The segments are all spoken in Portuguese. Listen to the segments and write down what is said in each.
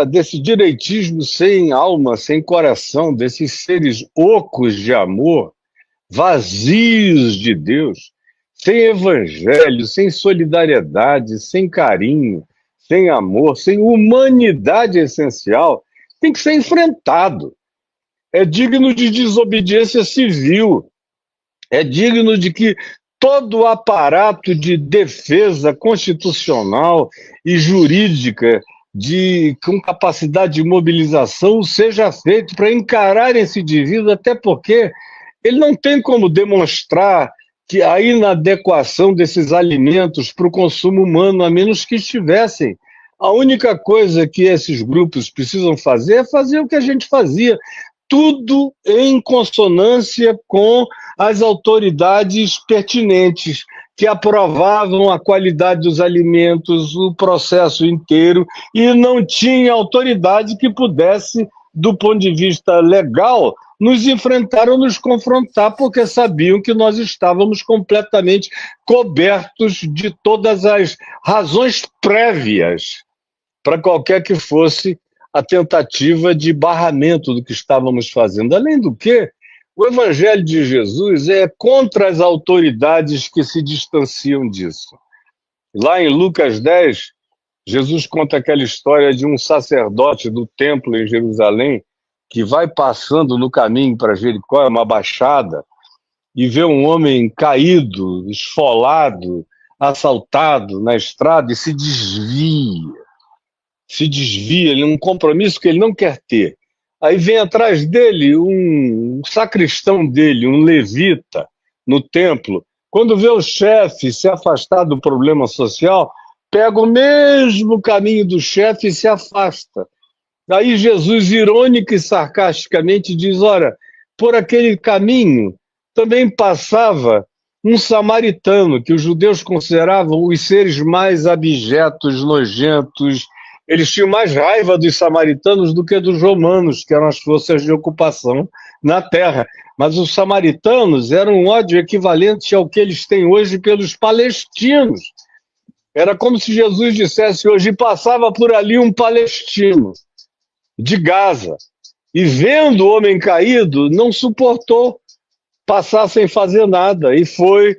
desse direitismo sem alma, sem coração, desses seres ocos de amor, vazios de Deus, sem evangelho, sem solidariedade, sem carinho, sem amor, sem humanidade essencial, tem que ser enfrentado. É digno de desobediência civil, é digno de que todo o aparato de defesa constitucional e jurídica com capacidade de mobilização seja feito para encarar esse indivíduo, até porque ele não tem como demonstrar que a inadequação desses alimentos para o consumo humano, a menos que estivessem. A única coisa que esses grupos precisam fazer é fazer o que a gente fazia, tudo em consonância com as autoridades pertinentes, que aprovavam a qualidade dos alimentos, o processo inteiro, e não tinha autoridade que pudesse, do ponto de vista legal, nos enfrentar ou nos confrontar, porque sabiam que nós estávamos completamente cobertos de todas as razões prévias para qualquer que fosse a tentativa de barramento do que estávamos fazendo. Além do que, o Evangelho de Jesus é contra as autoridades que se distanciam disso. Lá em Lucas 10, Jesus conta aquela história de um sacerdote do templo em Jerusalém que vai passando no caminho para Jericó, uma baixada, e vê um homem caído, esfolado, assaltado na estrada e se desvia. Ele é um compromisso que ele não quer ter. Aí vem atrás dele um sacristão dele, um levita, no templo. Quando vê o chefe se afastar do problema social, pega o mesmo caminho do chefe e se afasta. Aí Jesus, irônica e sarcasticamente, diz, ora, por aquele caminho também passava um samaritano, que os judeus consideravam os seres mais abjetos, nojentos. Eles tinham mais raiva dos samaritanos do que dos romanos, que eram as forças de ocupação na terra. Mas os samaritanos eram um ódio equivalente ao que eles têm hoje pelos palestinos. Era como se Jesus dissesse hoje, passava por ali um palestino de Gaza, e vendo o homem caído, não suportou passar sem fazer nada, e foi,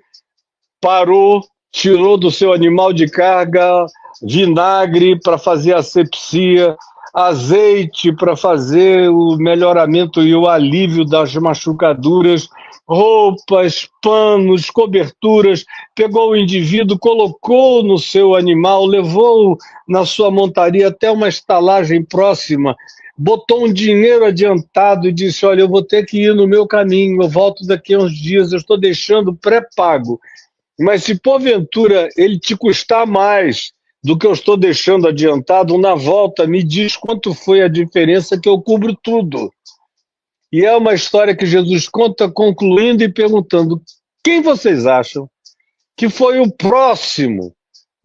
parou, tirou do seu animal de carga vinagre para fazer asepsia, azeite para fazer o melhoramento e o alívio das machucaduras, roupas, panos, coberturas, pegou o indivíduo, colocou no seu animal, levou na sua montaria até uma estalagem próxima, botou um dinheiro adiantado e disse, olha, eu vou ter que ir no meu caminho, eu volto daqui a uns dias, eu estou deixando pré-pago, mas se porventura ele te custar mais do que eu estou deixando adiantado, na volta me diz quanto foi a diferença que eu cubro tudo. E é uma história que Jesus conta concluindo e perguntando, quem vocês acham que foi o próximo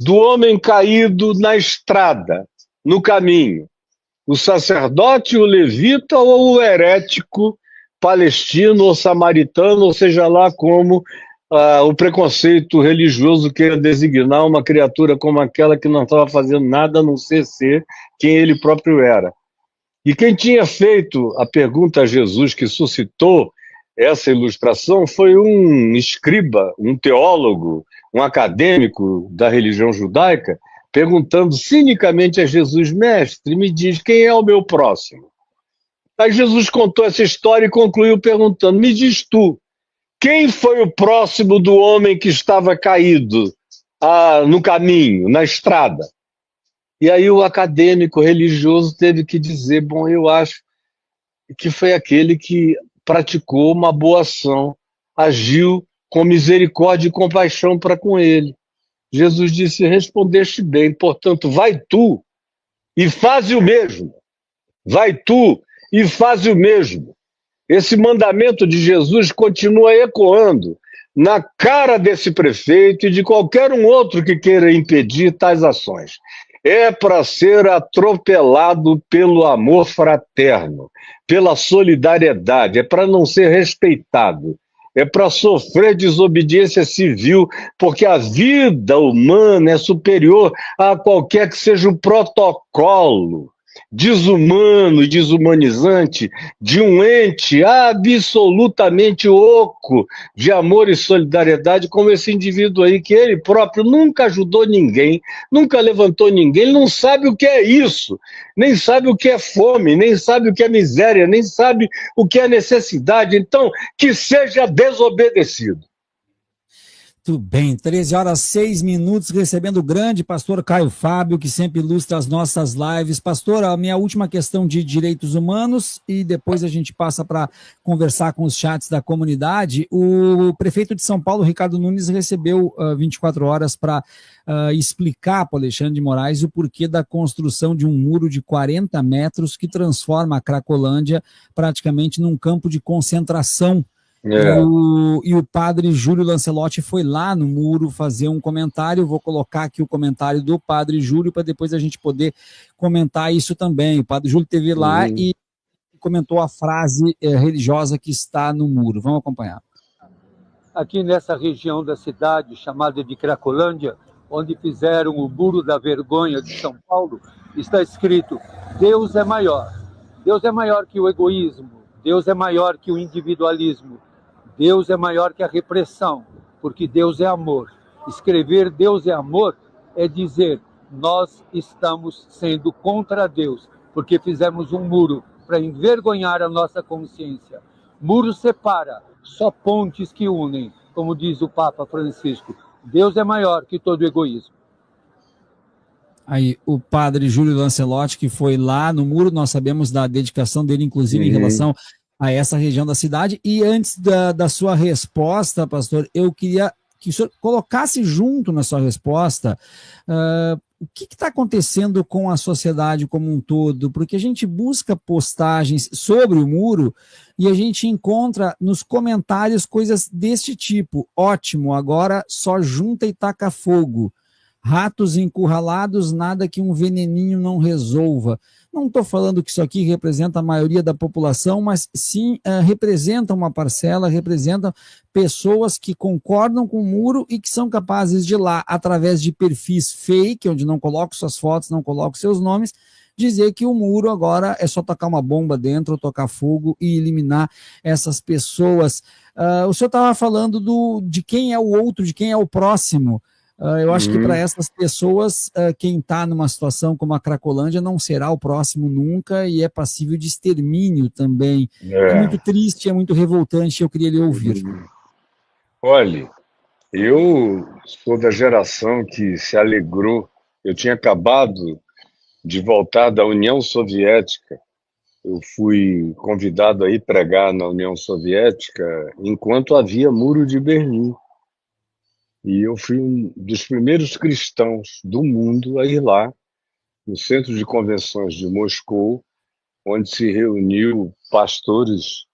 do homem caído na estrada, no caminho? O sacerdote, o levita ou o herético palestino ou samaritano, ou seja lá como o preconceito religioso queira designar uma criatura como aquela que não estava fazendo nada a não ser quem ele próprio era. E quem tinha feito a pergunta a Jesus que suscitou essa ilustração foi um escriba, um teólogo, um acadêmico da religião judaica, perguntando cinicamente a Jesus, mestre, me diz quem é o meu próximo? Aí Jesus contou essa história e concluiu perguntando, me diz tu, quem foi o próximo do homem que estava caído no caminho, na estrada? E aí o acadêmico religioso teve que dizer, bom, eu acho que foi aquele que praticou uma boa ação, agiu com misericórdia e compaixão para com ele. Jesus disse, respondeste bem, portanto, vai tu e faze o mesmo. Vai tu e faze o mesmo. Esse mandamento de Jesus continua ecoando na cara desse prefeito e de qualquer um outro que queira impedir tais ações. É para ser atropelado pelo amor fraterno, pela solidariedade, é para não ser respeitado, é para sofrer desobediência civil, porque a vida humana é superior a qualquer que seja o protocolo desumano e desumanizante de um ente absolutamente oco de amor e solidariedade como esse indivíduo aí, que ele próprio nunca ajudou ninguém, nunca levantou ninguém, ele não sabe o que é isso, nem sabe o que é fome, nem sabe o que é miséria, nem sabe o que é necessidade. Então, que seja desobedecido. Tudo bem, 13h06, recebendo o grande pastor Caio Fábio, que sempre ilustra as nossas lives. Pastor, a minha última questão de direitos humanos, e depois a gente passa para conversar com os chats da comunidade. O prefeito de São Paulo, Ricardo Nunes, recebeu 24 horas para explicar para o Alexandre de Moraes o porquê da construção de um muro de 40 metros que transforma a Cracolândia praticamente num campo de concentração. E o padre Júlio Lancelotti foi lá no muro fazer um comentário. Vou colocar aqui o comentário do padre Júlio para depois a gente poder comentar isso também. O padre Júlio esteve lá e comentou a frase religiosa que está no muro. Vamos acompanhar. Aqui nessa região da cidade chamada de Cracolândia, onde fizeram o Muro da Vergonha de São Paulo, está escrito: Deus é maior. Deus é maior que o egoísmo. Deus é maior que o individualismo. Deus é maior que a repressão, porque Deus é amor. Escrever Deus é amor é dizer: nós estamos sendo contra Deus, porque fizemos um muro para envergonhar a nossa consciência. Muro separa, só pontes que unem, como diz o Papa Francisco. Deus é maior que todo egoísmo. Aí, o padre Júlio Lancelotti, que foi lá no muro, nós sabemos da dedicação dele, inclusive, em relação a essa região da cidade. E antes da sua resposta, pastor, eu queria que o senhor colocasse junto na sua resposta o que está acontecendo com a sociedade como um todo, porque a gente busca postagens sobre o muro e a gente encontra nos comentários coisas deste tipo: ótimo, agora só junta e taca fogo. Ratos encurralados, nada que um veneninho não resolva. Não estou falando que isso aqui representa a maioria da população, mas sim representa uma parcela, representa pessoas que concordam com o muro e que são capazes de ir lá, através de perfis fake, onde não colocam suas fotos, não colocam seus nomes, dizer que o muro agora é só tocar uma bomba dentro, tocar fogo e eliminar essas pessoas. O senhor estava falando de quem é o outro, de quem é o próximo. Eu acho que para essas pessoas, quem está numa situação como a Cracolândia não será o próximo nunca e é passível de extermínio também. É muito triste, é muito revoltante, eu queria lhe ouvir. Olha, eu sou da geração que se alegrou. Eu tinha acabado de voltar da União Soviética. Eu fui convidado a ir pregar na União Soviética enquanto havia Muro de Berlim. E eu fui um dos primeiros cristãos do mundo a ir lá, no Centro de Convenções de Moscou, onde se reuniu pastores.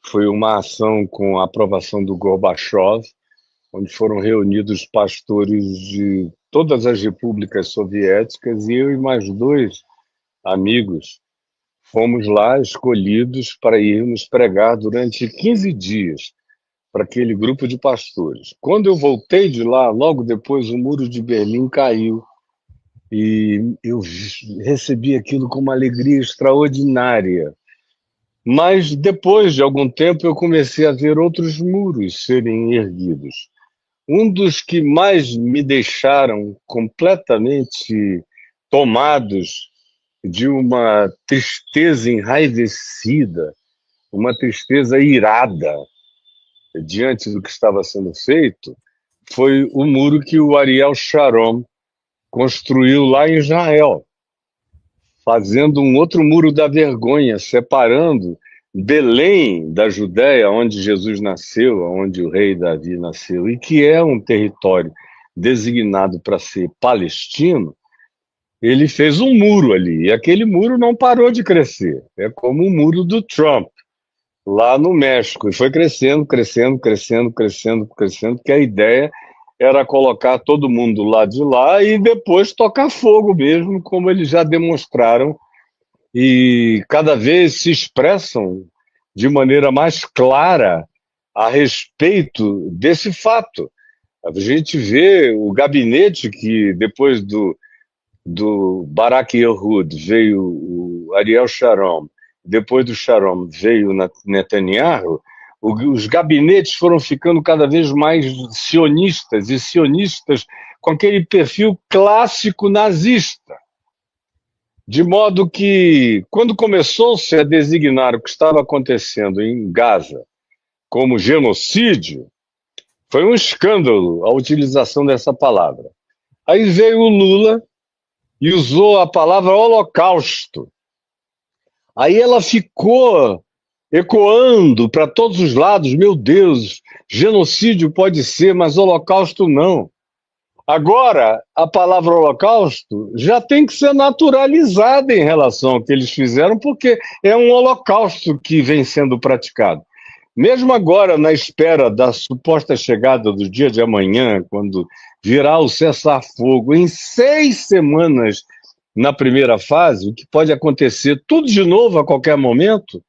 Foi uma ação com a aprovação do Gorbachev, onde foram reunidos pastores de todas as repúblicas soviéticas, e eu e mais 2 amigos fomos lá escolhidos para irmos pregar durante 15 dias para aquele grupo de pastores. Quando eu voltei de lá, logo depois o Muro de Berlim caiu e eu recebi aquilo com uma alegria extraordinária. Mas depois de algum tempo eu comecei a ver outros muros serem erguidos. Um dos que mais me deixaram completamente tomados de uma tristeza enraivecida, uma tristeza irada diante do que estava sendo feito, foi o muro que o Ariel Sharon construiu lá em Israel, fazendo um outro muro da vergonha, separando Belém da Judéia, onde Jesus nasceu, onde o rei Davi nasceu, e que é um território designado para ser palestino. Ele fez um muro ali, e aquele muro não parou de crescer. É como o muro do Trump, lá no México, e foi crescendo, porque a ideia era colocar todo mundo lá de lá e depois tocar fogo mesmo, como eles já demonstraram, e cada vez se expressam de maneira mais clara a respeito desse fato. A gente vê o gabinete que, depois do Barak Ehud, veio o Ariel Sharon, depois do Sharon veio o Netanyahu, os gabinetes foram ficando cada vez mais sionistas, e sionistas com aquele perfil clássico nazista. De modo que, quando começou-se a designar o que estava acontecendo em Gaza como genocídio, foi um escândalo a utilização dessa palavra. Aí veio o Lula e usou a palavra holocausto. Aí ela ficou ecoando para todos os lados. Meu Deus, genocídio pode ser, mas holocausto não. Agora, a palavra holocausto já tem que ser naturalizada em relação ao que eles fizeram, porque é um holocausto que vem sendo praticado. Mesmo agora, na espera da suposta chegada do dia de amanhã, quando virá o cessar-fogo, em 6 semanas na primeira fase, o que pode acontecer tudo de novo a qualquer momento,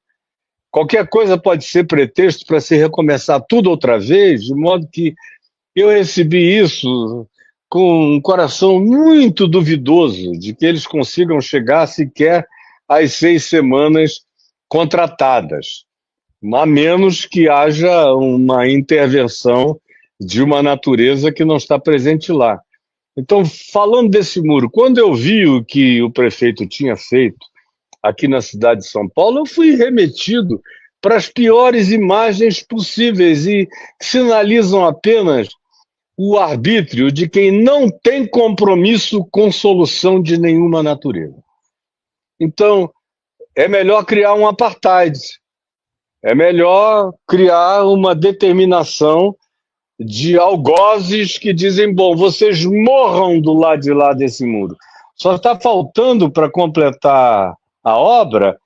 qualquer coisa pode ser pretexto para se recomeçar tudo outra vez, de modo que eu recebi isso com um coração muito duvidoso de que eles consigam chegar sequer às 6 semanas contratadas, a menos que haja uma intervenção de uma natureza que não está presente lá. Então, falando desse muro, quando eu vi o que o prefeito tinha feito aqui na cidade de São Paulo, eu fui remetido para as piores imagens possíveis e sinalizam apenas o arbítrio de quem não tem compromisso com solução de nenhuma natureza. Então, é melhor criar um apartheid, é melhor criar uma determinação de algozes que dizem, bom, vocês morram do lado de lá desse muro. Só está faltando para completar a obra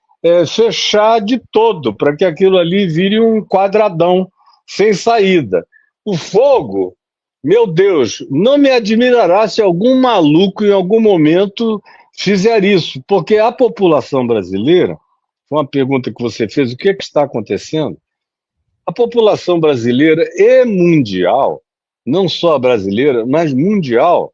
fechar de todo, para que aquilo ali vire um quadradão sem saída. O fogo, meu Deus, não me admirará se algum maluco em algum momento fizer isso, porque a população brasileira, foi uma pergunta que você fez, o que está acontecendo? A população brasileira e mundial, não só a brasileira, mas mundial,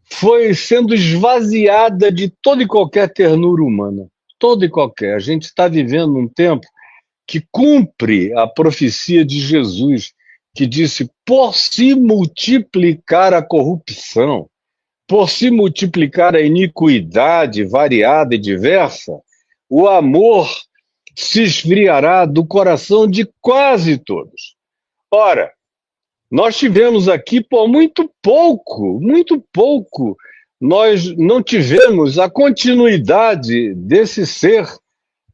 foi sendo esvaziada de toda e qualquer ternura humana. Toda e qualquer. A gente está vivendo um tempo que cumpre a profecia de Jesus, que disse, por se multiplicar a corrupção, por se multiplicar a iniquidade variada e diversa, o amor se esfriará do coração de quase todos. Ora, nós tivemos aqui por muito pouco, nós não tivemos a continuidade desse ser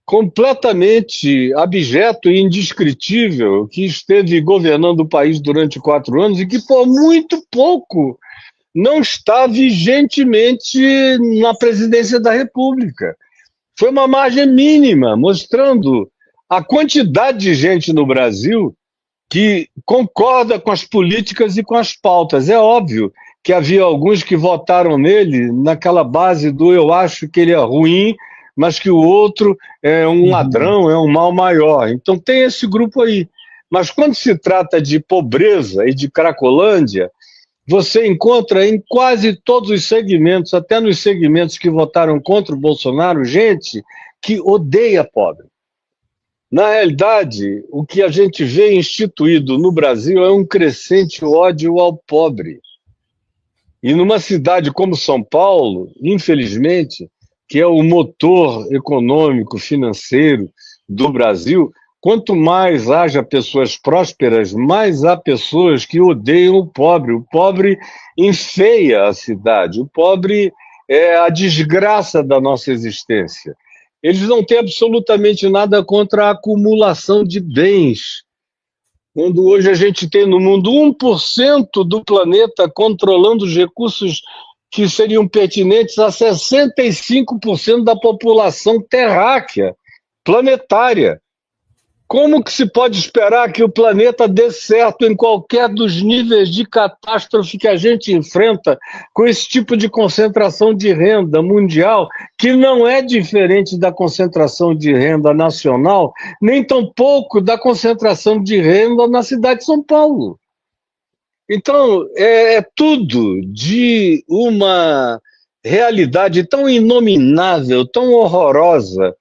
completamente abjeto e indescritível que esteve governando o país durante 4 anos e que por muito pouco não está vigentemente na presidência da República. Foi uma margem mínima, mostrando a quantidade de gente no Brasil que concorda com as políticas e com as pautas. É óbvio que havia alguns que votaram nele naquela base do eu acho que ele é ruim, mas que o outro é um ladrão, é um mal maior. Então tem esse grupo aí. Mas quando se trata de pobreza e de Cracolândia, você encontra em quase todos os segmentos, até nos segmentos que votaram contra o Bolsonaro, gente que odeia pobre. Na realidade, o que a gente vê instituído no Brasil é um crescente ódio ao pobre. E numa cidade como São Paulo, infelizmente, que é o motor econômico, financeiro do Brasil, quanto mais haja pessoas prósperas, mais há pessoas que odeiam o pobre. O pobre enfeia a cidade, o pobre é a desgraça da nossa existência. Eles não têm absolutamente nada contra a acumulação de bens. Quando hoje a gente tem no mundo 1% do planeta controlando os recursos que seriam pertinentes a 65% da população terráquea, planetária. Como que se pode esperar que o planeta dê certo em qualquer dos níveis de catástrofe que a gente enfrenta com esse tipo de concentração de renda mundial, que não é diferente da concentração de renda nacional, nem tampouco da concentração de renda na cidade de São Paulo? Então, é tudo de uma realidade tão inominável, tão horrorosa,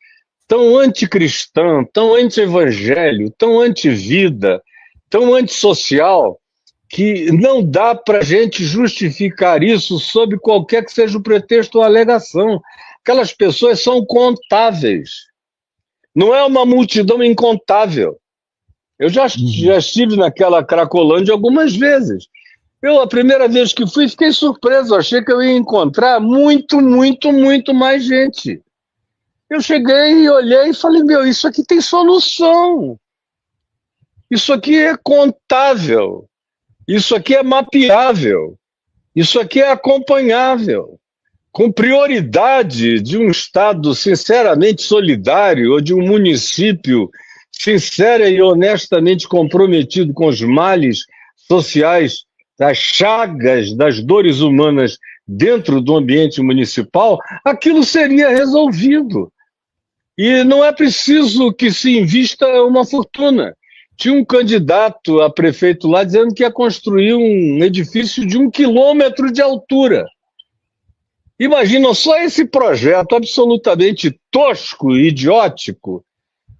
tão anticristã, tão anti-evangelho, tão anti-vida, tão antissocial, que não dá para a gente justificar isso sob qualquer que seja o pretexto ou alegação. Aquelas pessoas são contáveis. Não é uma multidão incontável. Eu já estive naquela Cracolândia algumas vezes. A primeira vez que fui, fiquei surpreso. Achei que eu ia encontrar muito mais gente. Eu cheguei e olhei e falei, isso aqui tem solução. Isso aqui é contável. Isso aqui é mapeável. Isso aqui é acompanhável. Com prioridade de um Estado sinceramente solidário ou de um município sincero e honestamente comprometido com os males sociais, das chagas, das dores humanas dentro do ambiente municipal, aquilo seria resolvido. E não é preciso que se invista uma fortuna. Tinha um candidato a prefeito lá dizendo que ia construir um edifício de 1 quilômetro de altura. Imaginam só esse projeto absolutamente tosco e idiótico,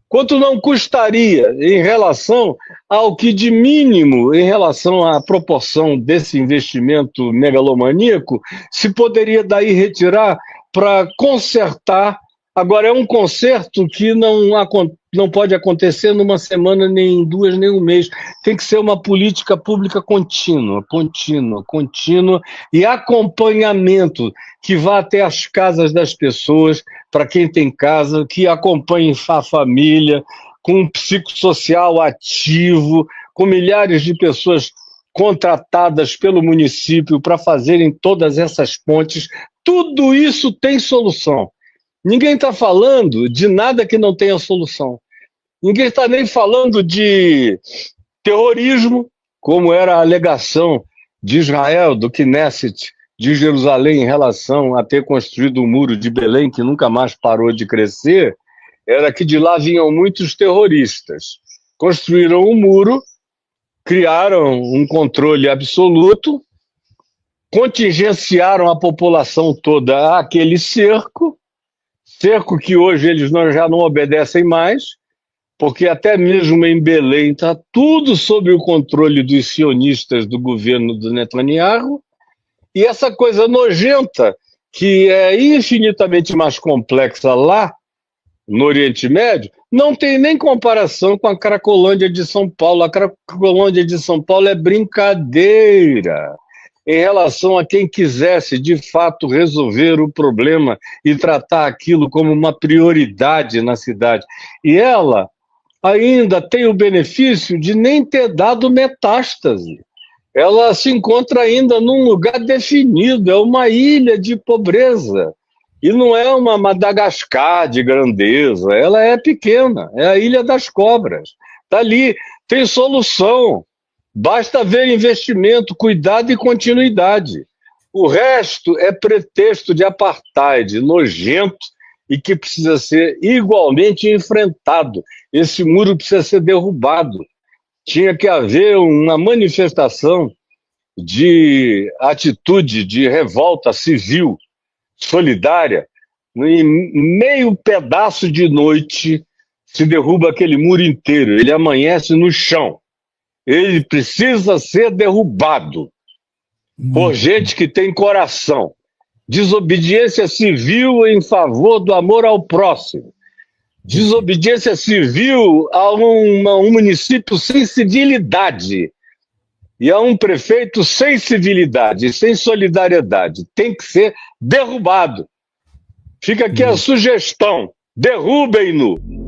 quanto não custaria em relação ao que de mínimo, em relação à proporção desse investimento megalomaníaco, se poderia daí retirar para consertar. Agora, é um conserto que não pode acontecer numa semana, nem em 2, nem um mês. Tem que ser uma política pública contínua, e acompanhamento que vá até as casas das pessoas, para quem tem casa, que acompanhe a família, com um psicossocial ativo, com milhares de pessoas contratadas pelo município para fazerem todas essas pontes. Tudo isso tem solução. Ninguém está falando de nada que não tenha solução. Ninguém está nem falando de terrorismo, como era a alegação de Israel, do Knesset de Jerusalém, em relação a ter construído o muro de Belém, que nunca mais parou de crescer, era que de lá vinham muitos terroristas. Construíram um muro, criaram um controle absoluto, contingenciaram a população toda àquele cerco que hoje eles já não obedecem mais, porque até mesmo em Belém está tudo sob o controle dos sionistas do governo do Netanyahu, e essa coisa nojenta, que é infinitamente mais complexa lá, no Oriente Médio, não tem nem comparação com a Cracolândia de São Paulo. A Cracolândia de São Paulo é brincadeira em relação a quem quisesse, de fato, resolver o problema e tratar aquilo como uma prioridade na cidade. E ela ainda tem o benefício de nem ter dado metástase. Ela se encontra ainda num lugar definido, é uma ilha de pobreza. E não é uma Madagascar de grandeza, ela é pequena, é a Ilha das Cobras. Está ali, tem solução. Basta haver investimento, cuidado e continuidade. O resto é pretexto de apartheid, nojento e que precisa ser igualmente enfrentado. Esse muro precisa ser derrubado. Tinha que haver uma manifestação de atitude, de revolta civil, solidária. Em meio pedaço de noite se derruba aquele muro inteiro, ele amanhece no chão. Ele precisa ser derrubado por gente que tem coração. Desobediência civil em favor do amor ao próximo. Desobediência civil a um município sem civilidade e a um prefeito sem civilidade, sem solidariedade. Tem que ser derrubado. Fica aqui a sugestão: derrubem-no.